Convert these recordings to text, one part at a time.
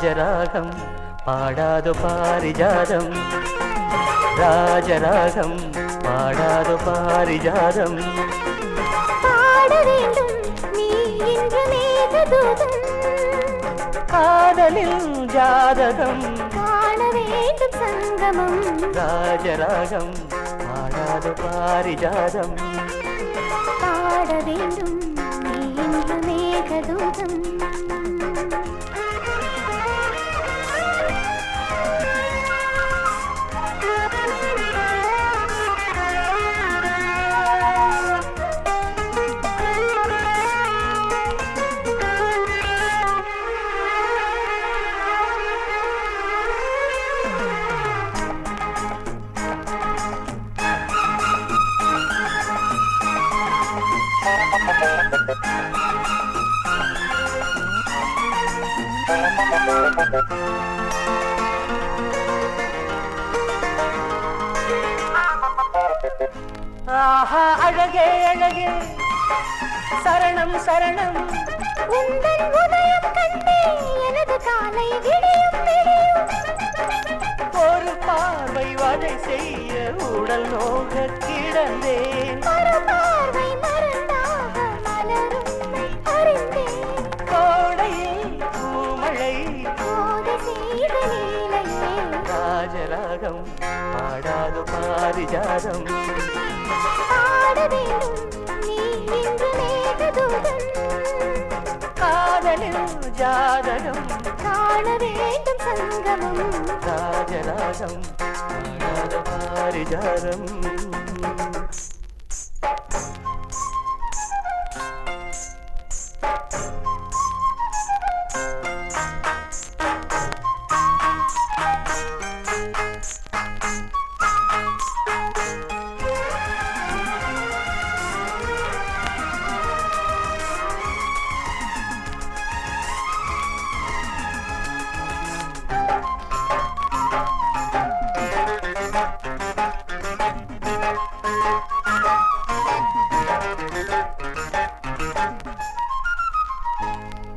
ராஜராகம் பாடாது பாரிஜாதம் ராஜராகம் பாடாது பாரிஜாதம் பாட வேண்டும் நீ இன்று மேகதூதம் காதலில் ஜாதகம் காண வேண்டும் சங்கமம் ராஜராகம் பாடாது பாரிஜாதம் பாட வேண்டும் நீ இன்று மேகதூதம் ஆஹா அழகே அழகே சரணம் சரணம் உந்தன் உதயம் கண்டே எனது காலை விடியும் விடியும் ஒரு பார்வை வதை செய்ய உடல் நோக கிடந்தேன் ஒரு பார்வை மறந்தாக மலரும்மை அறிந்தேன் கோடையில் பூமழை கோதை செய்த லீலையே ராஜராகம் பாடாது பாரிஜாதம் பாட வேண்டும் நீ இன்று மேகதூதம் காதலில் ஜாதகம் காண வேண்டும் சங்கமம் ராஜராகம் பாடாது பாரிஜாதம்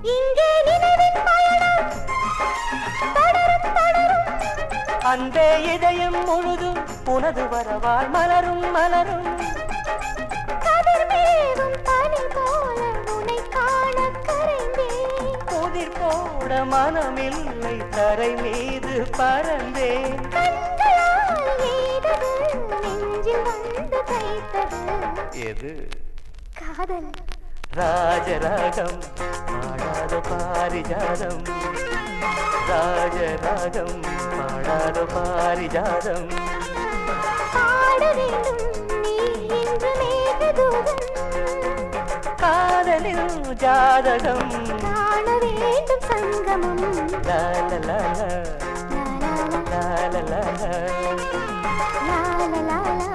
இங்கே நினைவின் பயணம் தொடரும் தொடரும் அந்த இதயம் முழுதும் உனது வரவால் மலரும் மலரும் கதிர் மேவும் பனி போல உன்னை காண கரைந்தேன் புதிர் போட மனமில்லை தரை மீது பறந்தேன் கண்களால் எய்தது நெஞ்சில் வந்து தைத்தது எது காதல் ராஜராகம் பாடாத பாரிஜாதம் ராஜராகம் பாடாத பாரிஜாதம் பாட வேண்டும் நீ இன்று மேகதூதம் காதலில் ஜாதகம் காண வேண்டும் சங்கமம் லாலலா லாலலா லா லா லா லா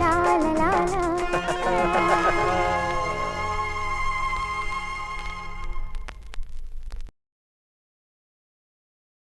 லா லா லா லா